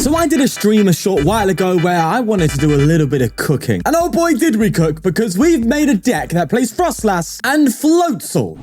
So I did a stream a short while ago where I wanted to do a little bit of cooking. And oh boy, did we cook, because we've made a deck that plays Froslass and Floatzel.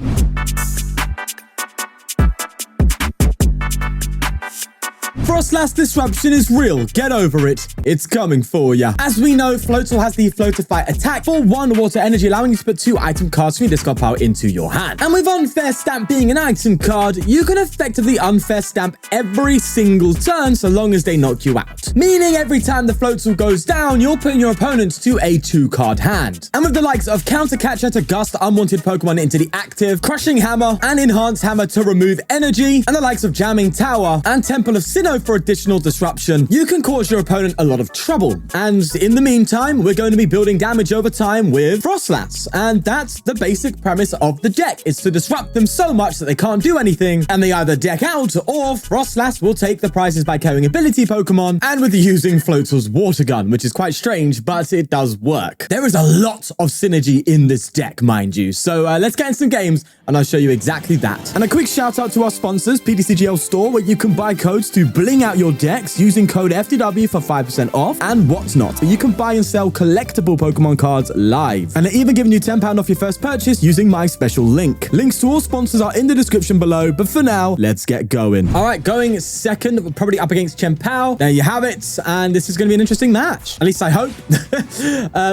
Froslass disruption is real. Get over it. It's coming for ya. As we know, Floatzel has the Floatify attack for 1 water energy, allowing you to put 2 item cards from your discard pile into your hand. And with Unfair Stamp being an item card, you can effectively Unfair Stamp every single turn so long as they knock you out. Meaning every time the Floatzel goes down, you're putting your opponents to a 2-card hand. And with the likes of Counter Catcher to gust unwanted Pokemon into the active, Crushing Hammer and Enhanced Hammer to remove energy, and the likes of Jamming Tower and Temple of Sinnoh for additional disruption, you can cause your opponent a lot of trouble. And in the meantime, we're going to be building damage over time with Froslass. And that's the basic premise of the deck. It's to disrupt them so much that they can't do anything, and they either deck out, or Froslass will take the prizes by carrying ability Pokemon and with using Floatzel's water gun, which is quite strange, but it does work. There is a lot of synergy in this deck, mind you. So let's get in some games, and I'll show you exactly that. And a quick shout out to our sponsors, ptcgl store, where you can buy codes to bling out your decks using code FTW for 5% off and whatnot. You can buy and sell collectible Pokemon cards live. And they're even giving you £10 off your first purchase using my special link. Links to all sponsors are in the description below, but for now, let's get going. All right, going second, we're probably up against Chien-Pao. There you have it. And this is going to be an interesting match. At least I hope.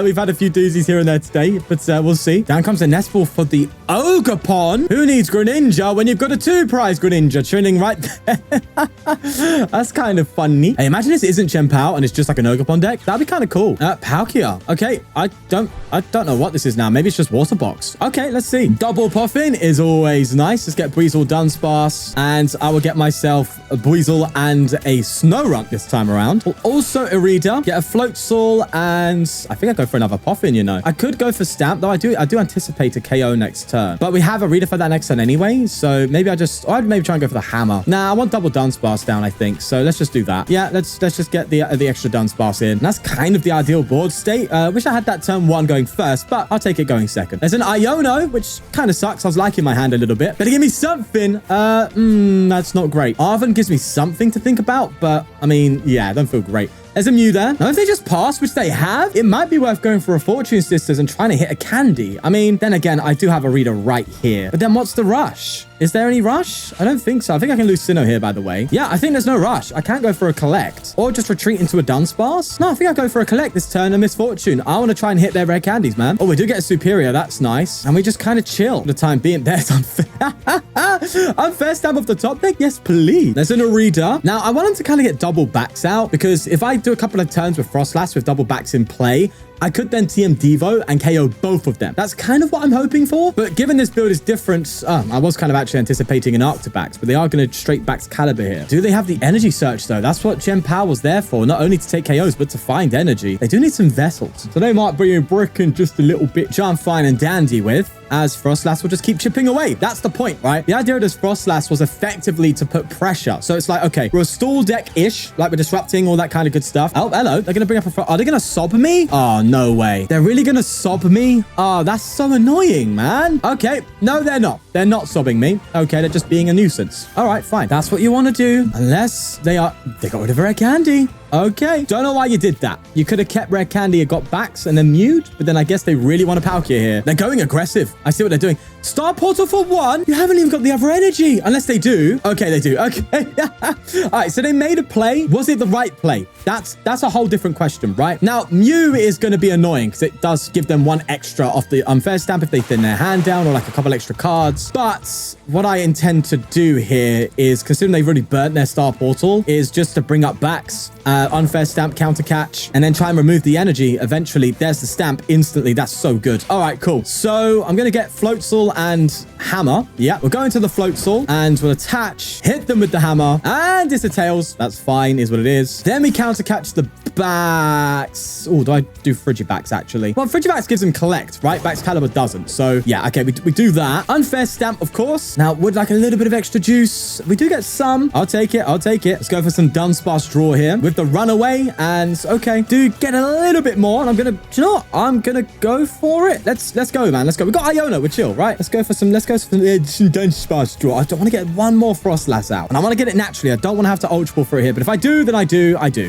We've had a few doozies here and there today, but we'll see. Down comes the nest ball for the Ogerpon. Who needs Greninja when you've got a 2-prize Greninja chilling right there? That's kind of funny. Hey, imagine this isn't Chien-Pao and it's just like an Ogerpon deck. That'd be kind of cool. Palkia. Okay, I don't know what this is now. Maybe it's just water box. Okay, let's see. Double Poffin is always nice. Let's get Buizel Dunsparce, and I will get myself a Buizel and a Snorunt this time around. We'll also Irida, get a Floatzel, and I think I'd go for another Poffin, you know. I could go for Stamp, though I do anticipate a KO next turn. But we have Irida for that next turn anyway, so maybe I'd maybe try and go for the Hammer. Nah, I want double Dunsparce down, I think. So let's just do that. Yeah, let's just get the extra Dunsparce in. And that's kind of the ideal board state. Wish I had that turn 1 going first, but I'll take it going second. There's an Iono, which kind of sucks. I was liking my hand a little bit. Better give me something. That's not great. Arven gives me something to think about, but I mean, yeah, I don't feel great. There's a Mew there. Now, if they just pass, which they have, it might be worth going for a Fortune Sisters and trying to hit a Candy. I mean, then again, I do have a reader right here. But then what's the rush? Is there any rush? I don't think so. I think I can lose Sinnoh here, by the way. Yeah, I think there's no rush. I can't go for a collect or just retreat into a Dunsparce. No, I think I'll go for a collect this turn and Misfortune. I want to try and hit their rare candies, man. Oh, we do get a Superior. That's nice. And we just kind of chill for the time being. There's Unfair. Unfair Stamp off the top deck? Yes, please. There's an Irida. Now, I want him to kind of get double backs out, because if I do a couple of turns with Froslass with double backs in play, I could then TM Devo and KO both of them. That's kind of what I'm hoping for. But given this build is different, I was kind of actually anticipating an Arctobacks, but they are going to straight backs Caliber here. Do they have the energy search though? That's what Chien-Pao was there for, not only to take KOs, but to find energy. They do need some vessels. So they might bring in Bricken just a little bit, which I'm fine and dandy with, as Froslass will just keep chipping away. That's the point, right? The idea of this Froslass was effectively to put pressure. So it's like, okay, we're a stall deck-ish, like we're disrupting all that kind of good stuff. Oh, hello. They're going to bring up a... Are they going to sob me? Oh, no way. They're really going to sob me? Oh, that's so annoying, man. Okay. No, they're not. They're not sobbing me. Okay, they're just being a nuisance. All right, fine. That's what you want to do. Unless they got rid of rare candy. Okay. Don't know why you did that. You could have kept rare candy and got backs and then mewed, but then I guess they really want a Palkia here. They're going aggressive. I see what they're doing. Star Portal for 1? You haven't even got the other energy. Unless they do. Okay, they do. Okay. All right, so they made a play. Was it the right play? That's a whole different question, right? Now, Mew is going to be annoying because it does give them 1 extra off the Unfair Stamp if they thin their hand down, or like a couple extra cards. But what I intend to do here is, considering they've already burnt their Star Portal, is just to bring up backs, Unfair Stamp, Counter Catch, and then try and remove the energy. Eventually, there's the Stamp instantly. That's so good. All right, cool. So I'm going to get Floatzel and Hammer. Yeah, we're going to the Floatzel and we'll attach, hit them with the Hammer, and it's a Tails. That's fine, is what it is. Then we Counter Catch the Frigibax. Oh, do I do Frigibax, actually? Well, Frigibax gives them collect, right? Baxcalibur doesn't. So, yeah, okay, we do that. Unfair Stamp, of course. Now, would like a little bit of extra juice. We do get some. I'll take it. I'll take it. Let's go for some Dunsparce draw here with the runaway. And, okay, do get a little bit more. And I'm going to, do you know what? I'm going to go for it. Let's go, man. Let's go. We got Iono. We're chill, right? Let's go for some Dunsparce draw. I don't want to get one more Froslass out. And I want to get it naturally. I don't want to have to Ultra Ball for it here. But if I do, then I do. I do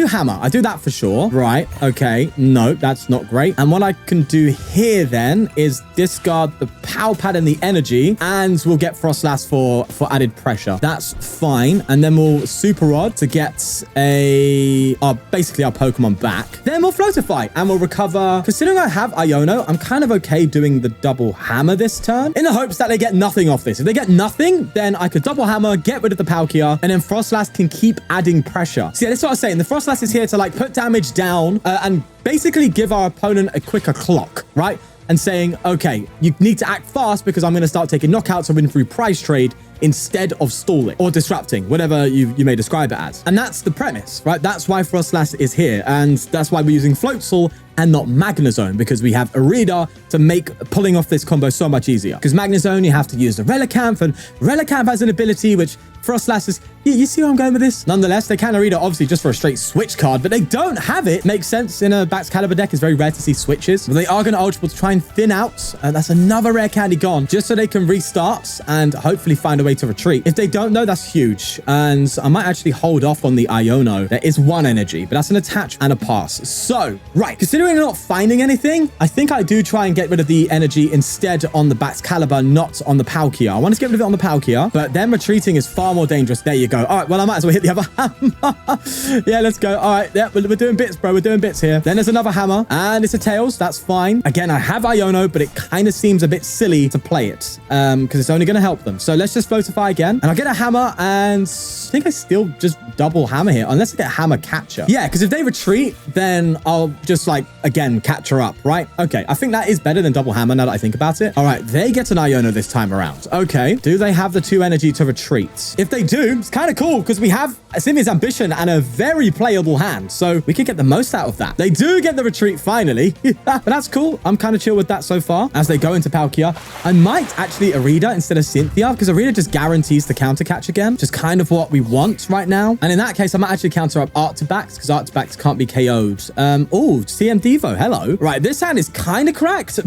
hammer. I do that for sure. Right. Okay. No, that's not great. And what I can do here then is discard the Pal Pad and the energy, and we'll get Froslass for added pressure. That's fine. And then we'll Super Rod to get basically our Pokemon back. Then we'll Floatify and we'll recover. Considering I have Iono, I'm kind of okay doing the double hammer this turn in the hopes that they get nothing off this. If they get nothing, then I could double hammer, get rid of the Palkia, and then Froslass can keep adding pressure. See, that's what I was saying. The Froslass is here to like put damage down and basically give our opponent a quicker clock, right? And saying, okay, you need to act fast because I'm going to start taking knockouts or win through price trade instead of stalling or disrupting, whatever you may describe it as. And that's the premise, right? That's why Froslass is here. And that's why we're using Floatzel and not Magnezone, because we have Irida to make pulling off this combo so much easier. Because Magnezone, you have to use the Relicanth, and Relicanth has an ability which Froslass is... You see where I'm going with this? Nonetheless, they can Irida obviously just for a straight switch card, but they don't have it. Makes sense in a Baxcalibur deck. It's very rare to see switches. But they are going to Ultra Ball to try and thin out. And that's another rare candy gone, just so they can restart and hopefully find a way to retreat. If they don't know, that's huge. And I might actually hold off on the Iono. There is one energy, but that's an attach and a pass. So, right. Considering they're not finding anything, I think I do try and get rid of the energy instead on the Baxcalibur, not on the Palkia. I want to get rid of it on the Palkia, but then retreating is far more dangerous. There you go. All right, well, I might as well hit the other hammer. Yeah, let's go. All right, yeah, we're doing bits, bro. We're doing bits here. Then there's another hammer, and it's a Tails. That's fine. Again, I have Iono, but it kind of seems a bit silly to play it because it's only going to help them. So let's just Floatify again, and I'll get a hammer, and I think I still just double hammer here, unless I get hammer catcher. Yeah, because if they retreat, then I'll just like, again, catch her up, right? Okay, I think that is better than double hammer now that I think about it. All right, they get an Iono this time around. Okay, do they have the 2 energy to retreat? If they do, it's kind of cool because we have Cynthia's Ambition and a very playable hand, so we can get the most out of that. They do get the retreat finally, but that's cool. I'm kind of chill with that so far. As they go into Palkia, I might actually Irida instead of Cynthia because Irida just guarantees the counter catch again, which is kind of what we want right now. And in that case, I might actually counter up Arctibax because Arctibax can't be KO'd. Oh, CM Devo, hello. Right, this hand is kind of cracked.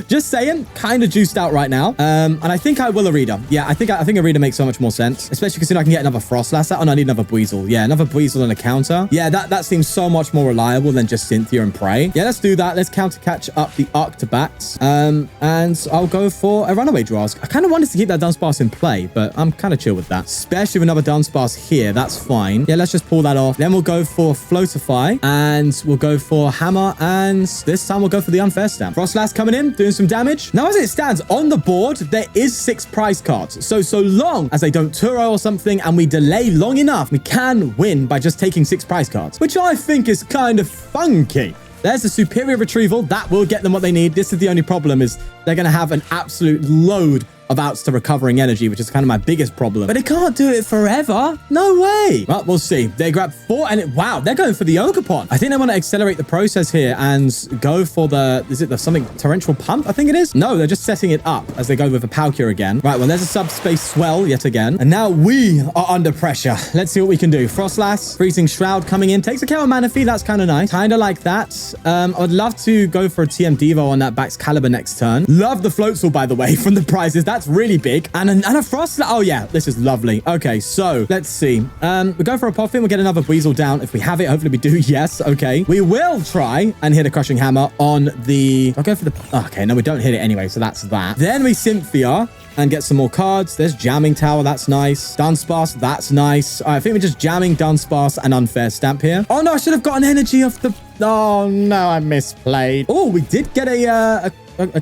Just saying, kind of juiced out right now. And I think I will Irida. Yeah, I think Irida makes so much more sense, especially because I can get another Froslass out. Oh, no, I need another Buizel. Yeah, another Buizel and a counter. Yeah, that seems so much more reliable than just Cynthia and Prey. Yeah, let's do that. Let's counter catch up the Arctibax. And I'll go for a runaway draw. I kind of wanted to keep that Dunsparce in play, but I'm kind of chill with that. Especially with another Dunsparce here. That's fine. Yeah, let's just pull that off. Then we'll go for Floatify and we'll go for Hammer, and this time we'll go for the Unfair Stamp. Froslass coming in, doing some damage. Now, as it stands on the board, there is 6 prize cards. So long as they don't Turo or something and we delay long enough, we can win by just taking 6 prize cards, which I think is kind of funky. There's a superior retrieval. That will get them what they need. This is the only problem, is they're going to have an absolute load of outs to recovering energy, which is kind of my biggest problem. But they can't do it forever. No way. Well, we'll see. They grab 4 and wow, they're going for the Ogerpon. I think they want to accelerate the process here and go for is it something torrential pump? I think it is. No, they're just setting it up as they go with a Palkia again. Right, well, there's a subspace swell yet again. And now we are under pressure. Let's see what we can do. Froslass, Freezing Shroud coming in. Takes account of Manaphy. That's kind of nice. Kind of like that. I would love to go for a TM Devo on that Baxcalibur next turn. Love the Floatzel, by the way, from the prizes. That's really big. And a Froslass. Oh, yeah. This is lovely. Okay, so let's see. We go for a Poffin. We'll get another Buizel down if we have it. Hopefully we do. Yes. Okay. We will try and hit a Crushing Hammer on the... I'll go for the... Okay, no, we don't hit it anyway, so that's that. Then we Cynthia and get some more cards. There's Jamming Tower. That's nice. Dunsparce. That's nice. All right, I think we're just jamming Dunsparce and Unfair Stamp here. Oh, no, I should have gotten energy off the... Oh, no, I misplayed. Oh, we did get a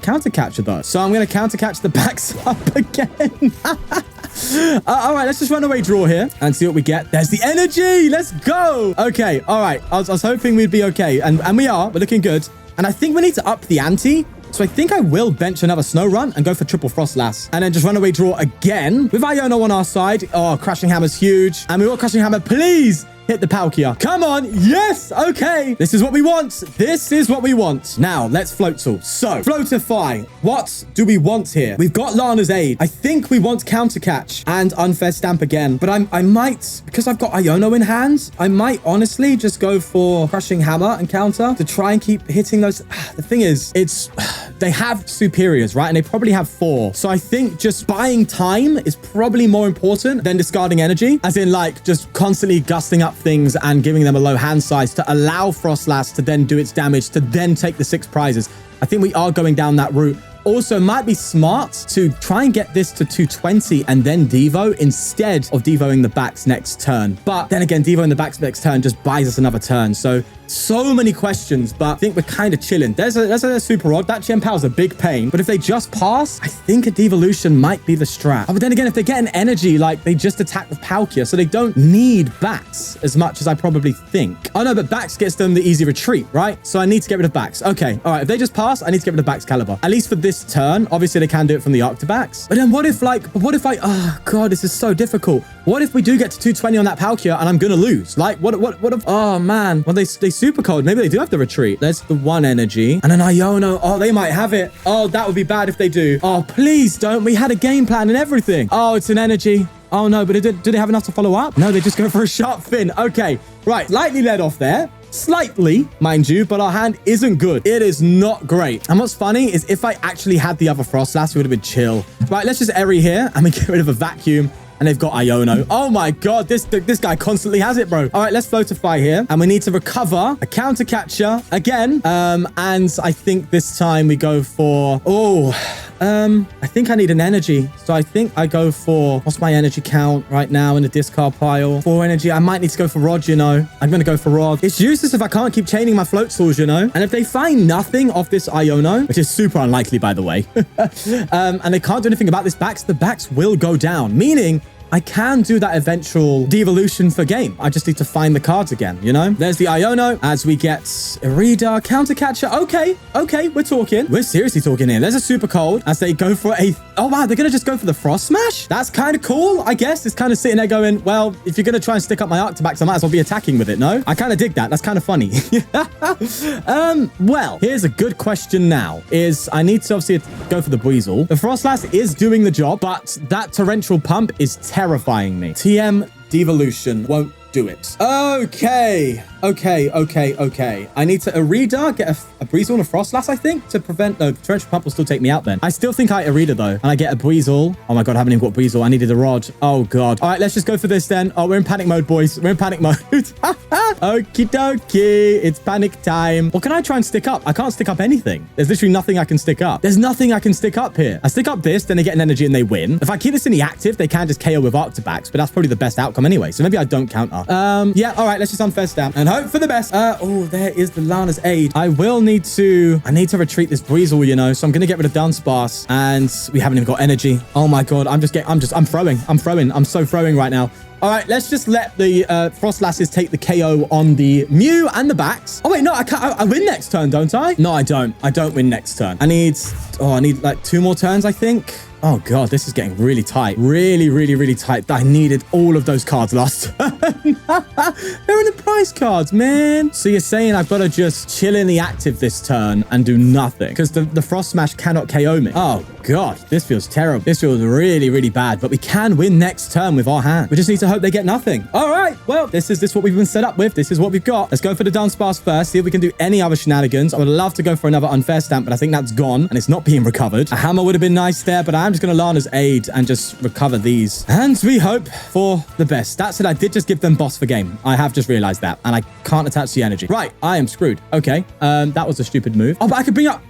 counter catcher though. So I'm going to counter catch the backs up again. All right, let's just run away draw here and see what we get. There's the energy. Let's go. Okay. All right. I was hoping we'd be okay. And we are. We're looking good. And I think we need to up the ante. So I think I will bench another Snorunt and go for triple Froslass. And then just run away draw again with Iono on our side. Oh, Crushing Hammer's huge. And we want Crushing Hammer. Please Hit the Palkia. Come on. Yes. Okay. This is what we want. This is what we want. Now, let's Floatzel. So, Floatify. What do we want here? We've got Lana's Aid. I think we want Counter Catch and Unfair Stamp again. But I might, because I've got Iono in hand, I might honestly just go for Crushing Hammer and Counter to try and keep hitting those. The thing is, they have superiors, right? And they probably have 4. So I think just buying time is probably more important than discarding energy, as in like just constantly gusting up things and giving them a low hand size to allow Froslass to then do its damage, to then take the 6 prizes. I think we are going down that route. Also, might be smart to try and get this to 220 and then Devo instead of Devoing the backs next turn. But then again, Devoing the backs next turn just buys us another turn. So many questions, but I think we're kind of chilling. There's a super odd. That Chien-Pao is a big pain, but if they just pass, I think a Devolution might be the strat. Oh, but then again, if they get an energy, like they just attack with Palkia, so they don't need backs as much as I probably think. Oh no, but backs gets them the easy retreat, right? So I need to get rid of backs. Okay, all right. If they just pass, I need to get rid of backs caliber, at least for this turn. Obviously, they can do it from the Octobacks. But then what if oh god, this is so difficult. What if we do get to 220 on that Palkia and I'm gonna lose? Like, what if, oh man, well, they super cold. Maybe they do have the retreat. There's the 1 energy and an Iono. Oh, they might have it. Oh, that would be bad if they do. Oh, please don't. We had a game plan and everything. Oh, it's an energy. Oh no, but do they have enough to follow up? No, they just go for a sharp fin. Okay, right. Lightly led off there. Slightly, mind you, but our hand isn't good. It is not great. And what's funny is if I actually had the other Froslass, it would have been chill. Right, let's just Eri here and we get rid of a vacuum. And they've got Iono. Oh my god, this guy constantly has it, bro. All right, let's Floatify here. And we need to recover a Counter Catcher again. And I think this time we go for... I think I need an energy. So I think I go for... What's my energy count right now in the discard pile? 4 energy. I might need to go for Rod, you know. I'm going to go for Rod. It's useless if I can't keep chaining my Floatzels, you know. And if they find nothing off this Iono, which is super unlikely, by the way, and they can't do anything about this backs, the backs will go down. Meaning... I can do that eventual devolution for game. I just need to find the cards again, you know? There's the Iono as we get Irida, Counter Catcher. Okay, we're talking. We're seriously talking here. There's a super cold as they go for a... Oh, wow, they're going to just go for the Frost Smash? That's kind of cool, I guess. It's kind of sitting there going, well, if you're going to try and stick up my Octobacks, I might as well be attacking with it, no? I kind of dig that. That's kind of funny. Well, here's a good question now. I need to obviously go for the Buizel. The Froslass is doing the job, but that Torrential Pump is terrifying me. TM Devolution won't do it. Okay. I need to Irida, get a Buizel and a Froslass, I think, to prevent... No, Torrential Pump will still take me out then. I still think I Irida, though. And I get a Buizel. Oh, my God, I haven't even got Buizel. I needed a Rod. Oh, God. All right, let's just go for this then. Oh, we're in panic mode, boys. We're in panic mode. Okie dokie. It's panic time. What can I try and stick up? I can't stick up anything. There's literally nothing I can stick up. There's nothing I can stick up here. I stick up this, then they get an energy and they win. If I keep this in the active, they can just KO with Octobacks, but that's probably the best outcome anyway. So maybe I don't counter. Yeah, all right, let's just Unfair Stamp and hope for the best. Oh, there is the Lana's Aid. I need to retreat this Buizel, you know, so I'm going to get rid of Dunsparce and we haven't even got energy. Oh my God, I'm throwing. I'm so throwing right now. All right, let's just let the Frostlasses take the KO on the Mew and the backs. Oh, wait, no, I can't. I win next turn, don't I? No, I don't. I don't win next turn. I need like 2 more turns, I think. Oh, God, this is getting really tight. Really, really, really tight. I needed all of those cards last turn. They're in the prize cards, man. So you're saying I've got to just chill in the active this turn and do nothing because the Frost Smash cannot KO me. Oh, God, this feels terrible. This feels really, really bad, but we can win next turn with our hand. We just need to hope they get nothing. All right, well, this is what we've been set up with. This is what we've got. Let's go for the Dunsparce first, see if we can do any other shenanigans. I would love to go for another Unfair Stamp, but I think that's gone and it's not being recovered. A hammer would have been nice there, but I'm just going to Lana's Aid and just recover these. And we hope for the best. That said, I did just give them boss for game. I have just realized that, and I can't attach the energy. Right, I am screwed. Okay, that was a stupid move. Oh, but I could bring up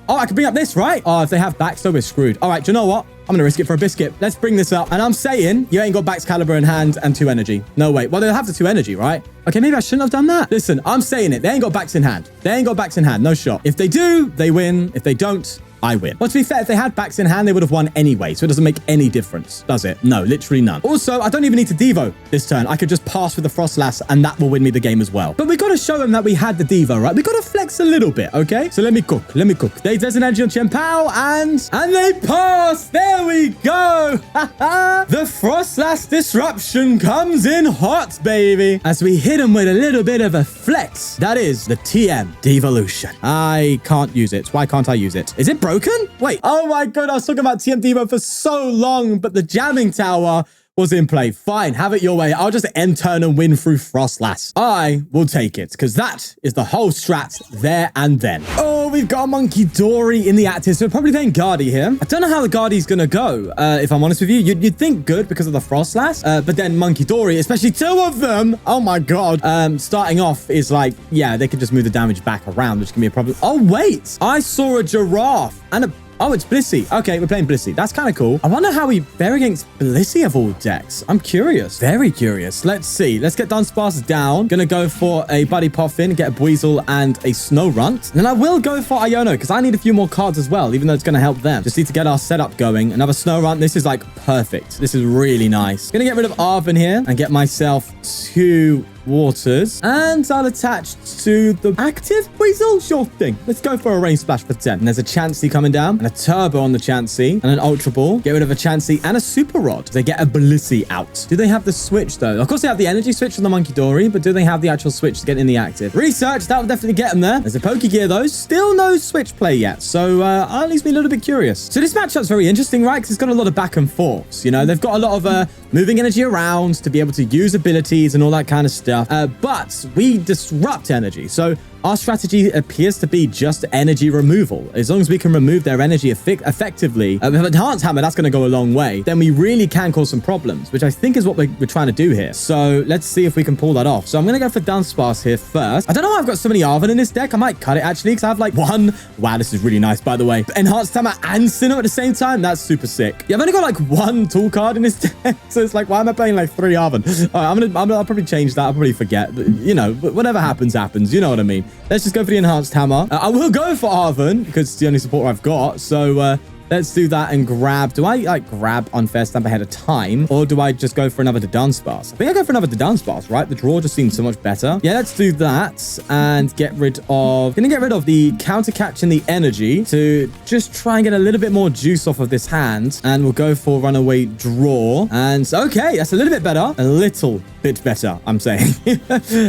this, right? Oh, if they have backs, so we're screwed. All right, do you know what? I'm going to risk it for a biscuit. Let's bring this up. And I'm saying you ain't got backs caliber in hand and 2 energy. No, wait. Well, they'll have the 2 energy, right? Okay, maybe I shouldn't have done that. Listen, I'm saying it. They ain't got backs in hand. They ain't got backs in hand. No shot. If they do, they win. If they don't, I win. But to be fair, if they had backs in hand, they would have won anyway. So it doesn't make any difference, does it? No, literally none. Also, I don't even need to Devo this turn. I could just pass with the Froslass and that will win me the game as well. But we got to show them that we had the Devo, right? We got to flex a little bit, okay? So let me cook. Let me cook. There's an energy on Chien-Pao and they pass. There we go. The Froslass disruption comes in hot, baby. As we hit him with a little bit of a flex. That is the TM Devolution. I can't use it. Why can't I use it? Is it broken? Wait. Oh my god. I was talking about TM Devo for so long, but the Jamming Tower was in play. Fine, have it your way. I'll just end turn and win through Froslass. I will take it, because that is the whole strat there and then. Oh, we've got a Monkey Dory in the active, so we're probably playing Guardy here. I don't know how the Guardy's gonna go, if I'm honest with you. You'd think good because of the Froslass, but then Monkey Dory, especially two of them, oh my god, starting off is like, yeah, they can just move the damage back around, which can be a problem. Oh, wait, I saw a giraffe and a... Oh, it's Blissey. Okay, we're playing Blissey. That's kind of cool. I wonder how we fare against Blissey of all decks. I'm curious. Very curious. Let's see. Let's get Dunsparce down. Gonna go for a Buddy Poffin, get a Buizel and a Snorunt. And then I will go for Iono because I need a few more cards as well, even though it's going to help them. Just need to get our setup going. Another Snorunt. This is like perfect. This is really nice. Gonna get rid of Arven here and get myself 2 waters, and I'll attach to the active Buizel. Sure thing. Let's go for a rain splash for 10. And there's a Chansey coming down, and a turbo on the Chansey, and an Ultra Ball. Get rid of a Chansey and a Super Rod. They get a Blissey out. Do they have the switch though? Of course they have the energy switch on the Monkey Dory, but do they have the actual switch to get in the active? Research, that will definitely get them there. There's a Pokegear though. Still no switch play yet, so that leaves me a little bit curious. So this matchup's very interesting, right? Because it's got a lot of back and forths. You know, they've got a lot of moving energy around to be able to use abilities and all that kind of stuff. But we disrupt energy. So our strategy appears to be just energy removal. As long as we can remove their energy effectively, with Enhanced Hammer, that's going to go a long way. Then we really can cause some problems, which I think is what we're trying to do here. So let's see if we can pull that off. So I'm going to go for Dunsparce here first. I don't know why I've got so many Arven in this deck. I might cut it actually, because I have like one. Wow, this is really nice, by the way. Enhanced Hammer and Sinnoh at the same time. That's super sick. Yeah, I've only got like one tool card in this deck. So it's like, why am I playing like 3 Arven? All right, I'll probably change that. I'll probably forget. But, you know, whatever happens, happens. You know what I mean? Let's just go for the Enhanced Hammer. I will go for Arven because it's the only support I've got. So let's do that and grab... Do I like grab Unfair Stamp ahead of time? Or do I just go for another Dudunsparce? I think I go for another Dudunsparce, right? The draw just seems so much better. Yeah, let's do that and get rid of... Gonna get rid of the counter catch and the energy to just try and get a little bit more juice off of this hand. And we'll go for runaway draw. And okay, that's a little bit better. A little bit better, I'm saying.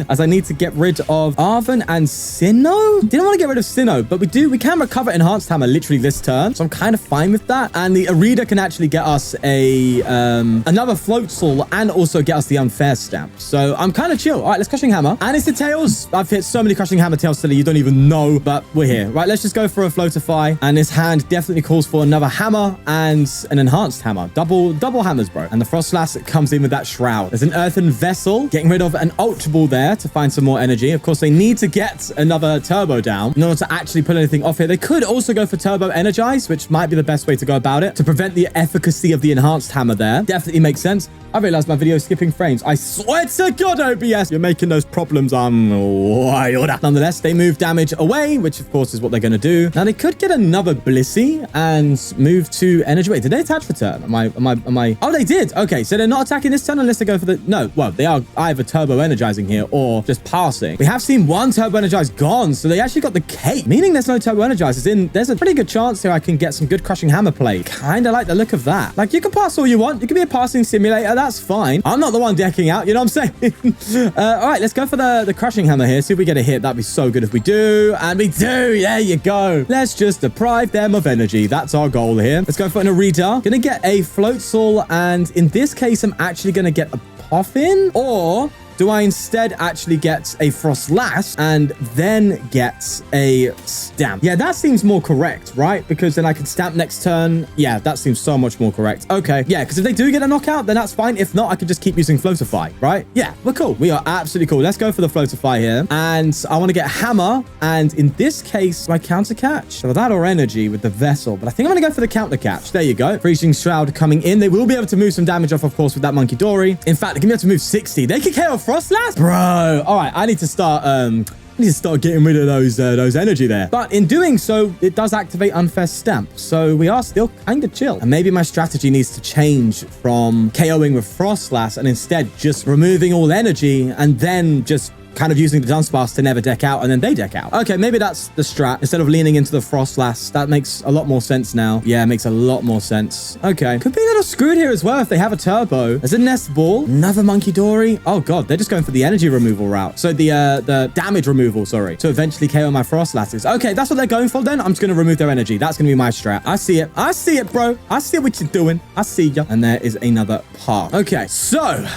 As I need to get rid of Arven and Sinnoh. Didn't want to get rid of Sinnoh, but we can recover Enhanced Hammer literally this turn. So I'm kind of fine with that. And the Irida can actually get us a another Floatzel and also get us the Unfair Stamp. So I'm kind of chill. All right, let's Crushing Hammer. And it's the tails. I've hit so many Crushing Hammer tails today, you don't even know, but we're here. Right, let's just go for a Floatify. And this hand definitely calls for another hammer and an Enhanced Hammer. Double hammers, bro. And the Froslass comes in with that Shroud. There's an Earthen Vessel. Getting rid of an Ultra Ball there to find some more energy. Of course, they need to get another Turbo down in order to actually pull anything off here. They could also go for Turbo Energize, which might be the best way to go about it to prevent the efficacy of the Enhanced Hammer there. Definitely makes sense. I realized my video is skipping frames. I swear to God, OBS, you're making those problems wild. Nonetheless, they move damage away, which of course is what they're going to do. Now they could get another Blissey and move to energy. Wait, did they attach for turn? Am I? Oh, they did. Okay, so they're not attacking this turn unless they go for the... No, well, they are either turbo energizing here or just passing. We have seen one turbo energize gone, so they actually got the cake, meaning there's no turbo energizers in. There's a pretty good chance here I can get some good Crushing Hammer play. Kind of like the look of that. Like, you can pass all you want. You can be a passing simulator. That's fine. I'm not the one decking out. You know what I'm saying? All right, let's go for the Crushing Hammer here. See if we get a hit. That'd be so good if we do. And we do. There you go. Let's just deprive them of energy. That's our goal here. Let's go for an Irida. Gonna get a Floatzel, and in this case, I'm actually gonna get a Poffin, or do I instead actually get a Froslass and then get a Stamp? Yeah, that seems more correct, right? Because then I can Stamp next turn. Yeah, that seems so much more correct. Okay, yeah, because if they do get a knockout, then that's fine. If not, I can just keep using Floatify, right? Yeah, we're cool. We are absolutely cool. Let's go for the Floatify here. And I want to get Hammer. And in this case, do I counter catch? So that or energy with the Vessel. But I think I'm going to go for the counter catch. There you go. Freezing Shroud coming in. They will be able to move some damage off, of course, with that Monkey Dory. In fact, they can be able to move 60. They can KO Froslass? Bro. All right, I need to start I need to start getting rid of those energy there. But in doing so, it does activate Unfair Stamp. So we are still kind of chill. And maybe my strategy needs to change from KOing with Froslass and instead just removing all energy and then just kind of using the Dunsparce to never deck out, and then they deck out. Okay, maybe that's the strat. Instead of leaning into the Froslass, that makes a lot more sense now. Yeah, it makes a lot more sense. Okay. Could be a little screwed here as well if they have a turbo. There's a Nest Ball. Another Monkey Dory. Oh, God. They're just going for the energy removal route. So the damage removal, sorry, to eventually KO my Froslasses. Okay, that's what they're going for then. I'm just going to remove their energy. That's going to be my strat. I see it. I see it, bro. I see what you're doing. I see ya. And there is another PAR. Okay, so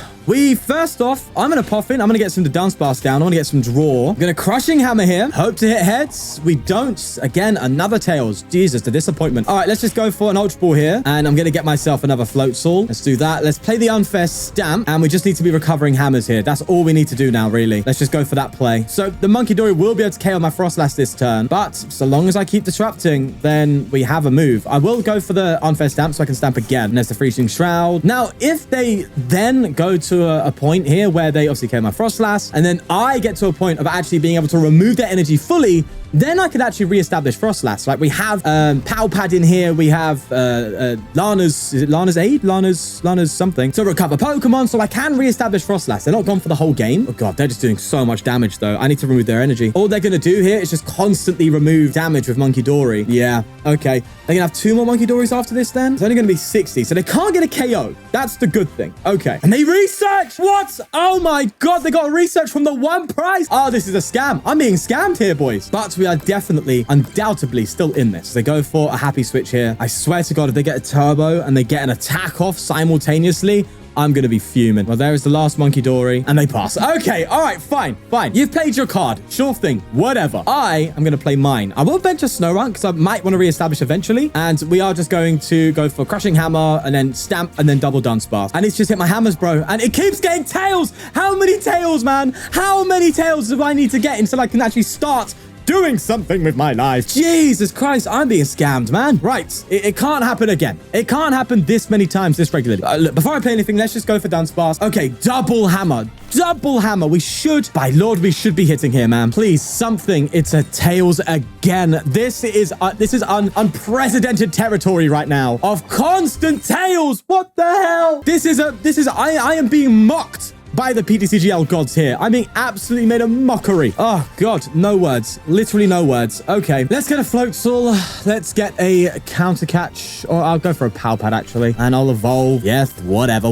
first off, I'm going to Poffin. I'm going to get some Dunsparce down. I'm going to get some draw. I'm going to Crushing Hammer here. Hope to hit heads. We don't. Again, another tails. Jesus, the disappointment. All right, let's just go for an Ultra Ball here. And I'm going to get myself another Floatzel. Let's do that. Let's play the Unfair Stamp. And we just need to be recovering hammers here. That's all we need to do now, really. Let's just go for that play. So the Monkey Dory will be able to KO my Froslass this turn. But so long as I keep disrupting, then we have a move. I will go for the Unfair Stamp so I can stamp again. And there's the Freezing Shroud. Now, if they then go to a point here where they obviously KO my Froslass, and then I get to a point of actually being able to remove their energy fully, then I could actually reestablish Froslass. Like we have Pal Pad in here. We have Lana's, is it Lana's Aid? Lana's something to recover Pokemon. So I can reestablish Froslass. They're not gone for the whole game. Oh God, they're just doing so much damage though. I need to remove their energy. All they're going to do here is just constantly remove damage with Monkey Dory. Yeah, okay. They're going to have 2 more Monkey Dories after this then. It's only going to be 60. So they can't get a KO. That's the good thing. Okay. And they research. What? Oh my God, they got a research from the one prize. Oh, this is a scam. I'm being scammed here, boys. But we are definitely, undoubtedly still in this. They go for a happy switch here. I swear to God, if they get a turbo and they get an attack off simultaneously, I'm going to be fuming. Well, there is the last Monkey Dory, and they pass. Okay, all right, fine. You've played your card. Sure thing. Whatever. I am going to play mine. I will venture Snorunt because I might want to reestablish eventually, and we are just going to go for Crushing Hammer, and then Stamp, and then double Dunsparce. And it's just hit my hammers, bro, and it keeps getting tails. How many tails, man? How many tails do I need to get until I can actually start doing something with my life? Jesus Christ, I'm being scammed, man. Right, it can't happen again. It can't happen this many times this regularly. Look, before I play anything, let's just go for Dunsparce. Okay, double hammer. Double hammer. We should, by Lord, we should be hitting here, man. Please, something. It's a tails again. This is unprecedented territory right now of constant tails. What the hell? I am being mocked by the PTCGL gods here. I'm being absolutely made a mockery. Oh, God. No words. Literally no words. Okay. Let's get a Floatzel. Let's get a counter catch. Or I'll go for a Pal Pad, actually. And I'll evolve. Yes, whatever.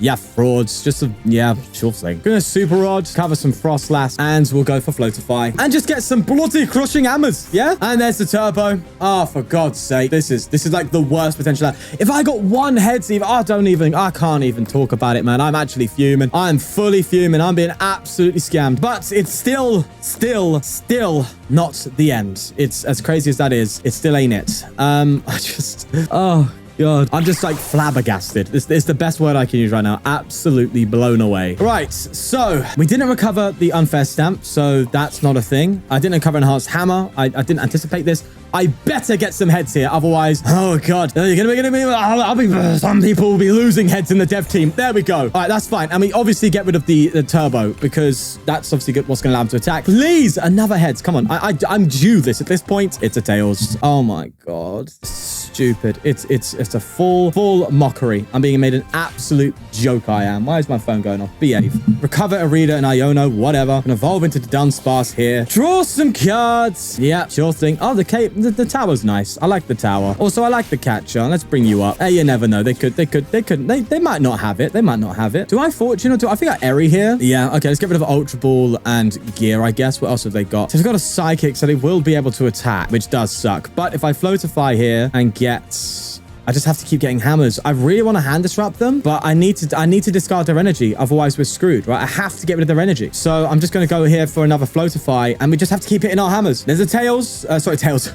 Yeah, frauds. Yeah, sure thing. Gonna Super Rod, cover some Froslass, and we'll go for Floatify. And just get some bloody Crushing Hammers. Yeah? And there's the turbo. Oh, for God's sake. This is like the worst potential. If I got one head sleeve, I can't even talk about it, man. I'm actually fuming. I'm fully fuming. I'm being absolutely scammed. But it's still not the end. It's as crazy as that is. It still ain't it. Oh God. I'm just like flabbergasted. It's the best word I can use right now. Absolutely blown away. Right. So we didn't recover the Unfair Stamp. So that's not a thing. I didn't recover Enhanced Hammer. I didn't anticipate this. I better get some heads here. Otherwise, oh God, you're gonna be, some people will be losing heads in the dev team. There we go. All right, that's fine. And we obviously get rid of the turbo because that's obviously what's gonna allow him to attack. Please, another heads. Come on. I'm due this at this point. It's a tails. Oh my God. Stupid. It's a full mockery. I'm being made an absolute joke. I am. Why is my phone going off? Behave. Recover Irida and Iono, whatever. And evolve into the Dunsparce here. Draw some cards. Yeah, sure thing. Oh, the tower's nice. I like the tower. Also, I like the catcher. Let's bring you up. Hey, you never know. They might not have it. They might not have it. Do I fortune or do I think I Eri here? Yeah. Okay. Let's get rid of Ultra Ball and Gear, I guess. What else have they got? So they've got a Psychic, so they will be able to attack, which does suck. But if I Floatify here and get, I just have to keep getting hammers. I really want to hand disrupt them, but I need to discard their energy. Otherwise, we're screwed, right? I have to get rid of their energy. So I'm just going to go here for another Floatify, and we just have to keep hitting our hammers. There's a tails. Tails.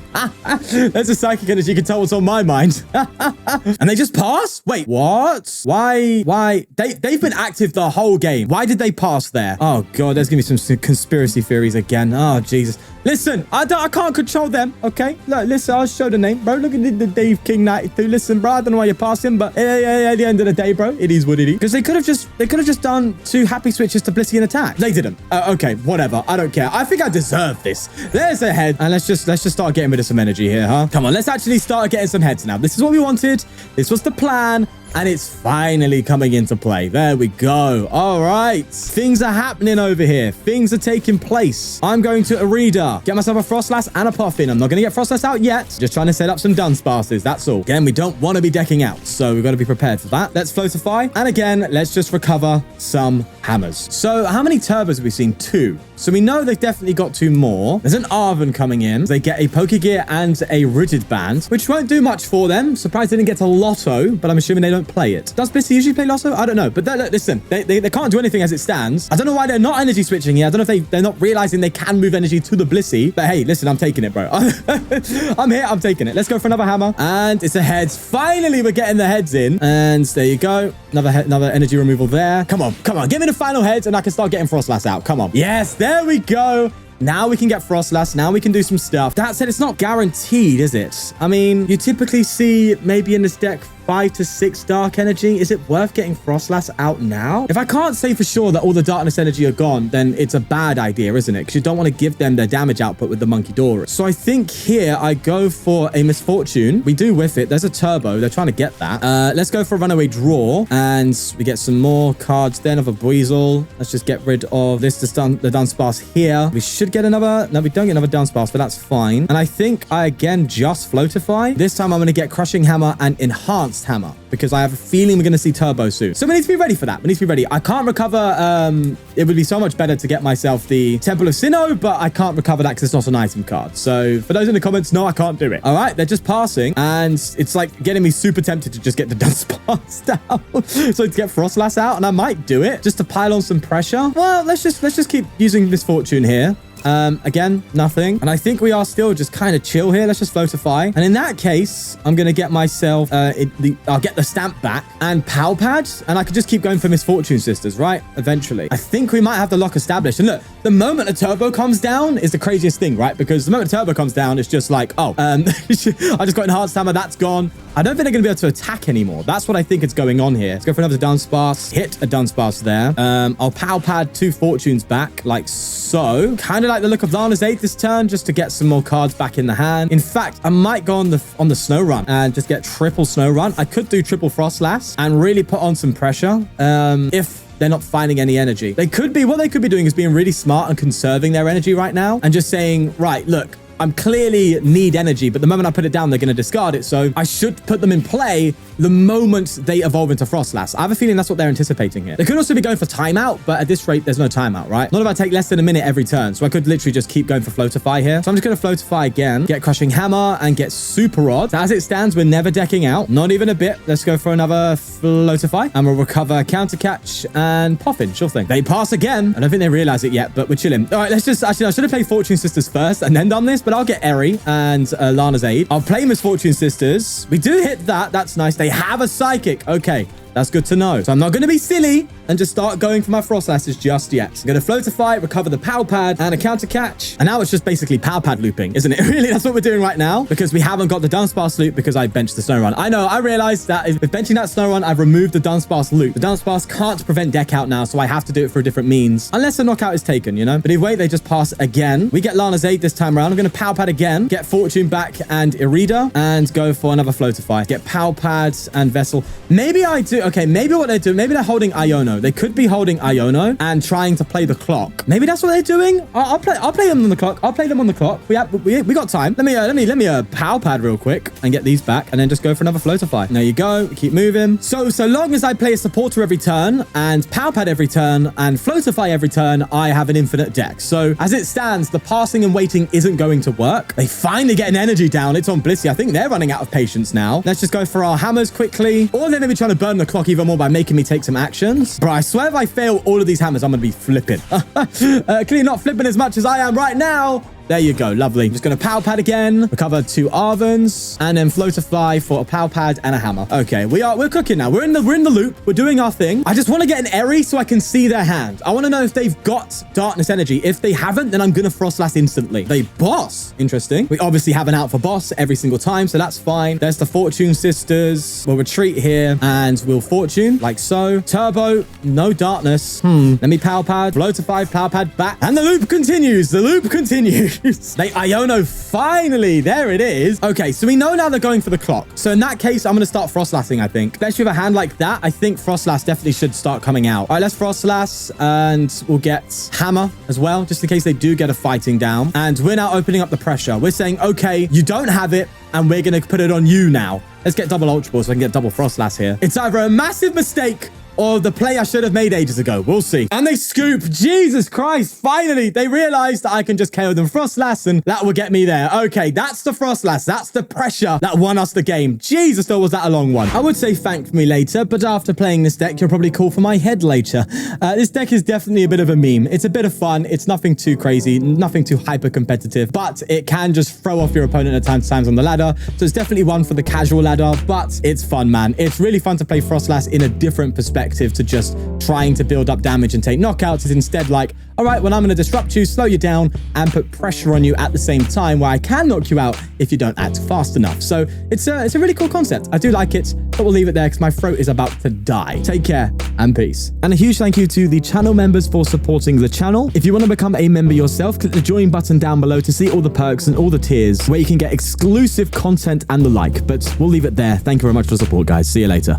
There's a Psychic energy. You can tell what's on my mind. And they just pass? Wait, what? Why? They've been active the whole game. Why did they pass there? Oh, God, there's going to be some conspiracy theories again. Oh, Jesus. Listen, I can't control them, okay? Look, listen, I'll show the name. Bro, look at the Dave King 92. listen, bro, I don't know why you're passing, but at the end of the day, bro, it is what it is. Because they could have just done 2 happy switches to Blissey and attack. They didn't. Okay, whatever. I don't care. I think I deserve this. There's a head. And let's just start getting rid of some energy here, huh? Come on, let's actually start getting some heads now. This is what we wanted. This was the plan. And it's finally coming into play. There we go. All right. Things are happening over here. Things are taking place. I'm going to Irida. Get myself a Froslass and a Poffin. I'm not going to get Froslass out yet. Just trying to set up some Dunsparces. That's all. Again, we don't want to be decking out. So we've got to be prepared for that. Let's Floatify. And again, let's just recover some hammers. So how many turbos have we seen? 2. So we know they've definitely got 2 more. There's an Arven coming in. They get a Pokegear and a Rigid Band, which won't do much for them. Surprised they didn't get a Lotto, but I'm assuming they don't play it. Does Blissey usually play Lotto? I don't know. But look, listen, they can't do anything as it stands. I don't know why they're not energy switching here. I don't know if they're not realizing they can move energy to the Blissey. But hey, listen, I'm taking it, bro. I'm here. I'm taking it. Let's go for another hammer. And it's a heads. Finally, we're getting the heads in. And there you go. Another energy removal there. Come on. Come on. Give me the final heads and I can start getting Froslass out. Come on. Yes, there we go. Now we can get Froslass. Now we can do some stuff. That said, it's not guaranteed, is it? I mean, you typically see maybe in this deck 5 to 6 dark energy. Is it worth getting Froslass out now? If I can't say for sure that all the darkness energy are gone, then it's a bad idea, isn't it? Because you don't want to give them their damage output with the Monkey Dora. So I think here I go for a Misfortune. We do whiff it. There's a turbo. They're trying to get that. Let's go for a runaway draw. And we get some more cards then of a Buizel. Let's just get rid of this, the Dunsparce here. We should get another. No, we don't get another Dunsparce, but that's fine. And I think I again just Floatify. This time I'm going to get Crushing Hammer and Enhanced Hammer because I have a feeling we're going to see turbo soon. So we need to be ready for that. We need to be ready. I can't recover. It would be so much better to get myself the Temple of Sinnoh, but I can't recover that because it's not an item card. So for those in the comments, no, I can't do it. All right. They're just passing and it's like getting me super tempted to just get the Dunsparce down. So to get Froslass out and I might do it just to pile on some pressure. Well, let's just keep using Misfortune here. Again, nothing. And I think we are still just kind of chill here. Let's just Floatify. And in that case, I'm going to get myself, I'll get the stamp back and Pal Pad. And I could just keep going for Misfortune Sisters, right? Eventually. I think we might have the lock established. And look, the moment a turbo comes down is the craziest thing, right? Because the moment a turbo comes down, it's just like, oh, I just got Enhanced Hammer. That's gone. I don't think they're going to be able to attack anymore. That's what I think is going on here. Let's go for another Dunsparce. Hit a Dunsparce there. I'll Pal Pad 2 Fortunes back like so. Kind of like the look of Lana's 8 this turn just to get some more cards back in the hand. In fact, I might go on the Snorunt and just get triple Snorunt. I could do triple Froslass and really put on some pressure. If they're not finding any energy. What they could be doing is being really smart and conserving their energy right now and just saying, right, look, I'm clearly need energy, but the moment I put it down, they're going to discard it. So I should put them in play the moment they evolve into Froslass. I have a feeling that's what they're anticipating here. They could also be going for timeout, but at this rate, there's no timeout, right? Not if I take less than a minute every turn. So I could literally just keep going for Floatify here. So I'm just going to Floatify again, get Crushing Hammer and get Super Rod. So as it stands, we're never decking out. Not even a bit. Let's go for another Floatify and we'll recover Counter Catch and Poffin. Sure thing. They pass again. I don't think they realize it yet, but we're chilling. All right, let's just, actually, I should have played Fortune Sisters first and then done this, but I'll get Eri and Lana's 8. I'll play Misfortune Sisters. We do hit that. That's nice. They have a Psychic. Okay. That's good to know. So I'm not going to be silly and just start going for my Froslasses just yet. I'm going to Floatify, recover the Pal Pad and a Counter Catch. And now it's just basically Pal Pad looping, isn't it? Really, that's what we're doing right now because we haven't got the Dunsparce loop because I benched the Snorunt. I know, I realized that if benching that Snorunt, I've removed the Dunsparce loop. The Dunsparce can't prevent deck out now, so I have to do it for a different means. Unless a knockout is taken, you know? But either way, they just pass again. We get Lana's 8 this time around. I'm going to Pal Pad again, get Fortune back and Irida, and go for another Floatify. Get Pal Pads and Vessel. Maybe I do. Okay, maybe what they're doing, maybe they're holding Iono. They could be holding Iono and trying to play the clock. Maybe that's what they're doing. I'll play them on the clock. I'll play them on the clock. We got time. Let me Pal Pad real quick and get these back and then just go for another Floatify. There you go. We keep moving. So long as I play a supporter every turn and Pal Pad every turn and Floatify every turn, I have an infinite deck. So as it stands, the passing and waiting isn't going to work. They finally get an energy down. It's on Blissey. I think they're running out of patience now. Let's just go for our hammers quickly. Or they're maybe trying to burn the clock even more by making me take some actions. Bro, I swear if I fail all of these hammers, I'm going to be flipping. Clearly not flipping as much as I am right now. There you go. Lovely. Just going to Pal Pad again. Recover 2 Arvens. And then Floatify for a Pal Pad and a Hammer. Okay, we're cooking now. We're in the loop. We're doing our thing. I just want to get an Eri so I can see their hand. I want to know if they've got Darkness Energy. If they haven't, then I'm going to Froslass instantly. They boss. Interesting. We obviously have an out for boss every single time, so that's fine. There's the Fortune Sisters. We'll retreat here and we'll Fortune like so. Turbo, no Darkness. Let me Pal Pad. Floatify, Pal Pad back. And the loop continues. The loop continues. They Iono finally. There it is. Okay, so we know now they're going for the clock. So in that case, I'm going to start Frostlassing, I think. Especially with a hand like that, I think Froslass definitely should start coming out. All right, let's Froslass and we'll get Hammer as well, just in case they do get a fighting down. And we're now opening up the pressure. We're saying, okay, you don't have it and we're going to put it on you now. Let's get double Ultra Ball so I can get double Froslass here. It's either a massive mistake or the play I should have made ages ago. We'll see. And they scoop. Jesus Christ. Finally, they realized that I can just KO them Froslass and that will get me there. Okay, that's the Froslass. That's the pressure that won us the game. Jesus, though, was that a long one. I would say thank me later, but after playing this deck, you'll probably call for my head later. This deck is definitely a bit of a meme. It's a bit of fun. It's nothing too crazy, nothing too hyper competitive, but it can just throw off your opponent at times on the ladder. So it's definitely one for the casual ladder, but it's fun, man. It's really fun to play Froslass in a different perspective to just trying to build up damage and take knockouts. Is instead like, all right, well, I'm going to disrupt you, slow you down, and put pressure on you at the same time where I can knock you out if you don't act fast enough. So it's a really cool concept. I do like it, but we'll leave it there because my throat is about to die. Take care and peace. And a huge thank you to the channel members for supporting the channel. If you want to become a member yourself, click the join button down below to see all the perks and all the tiers where you can get exclusive content and the like. But we'll leave it there. Thank you very much for the support, guys. See you later.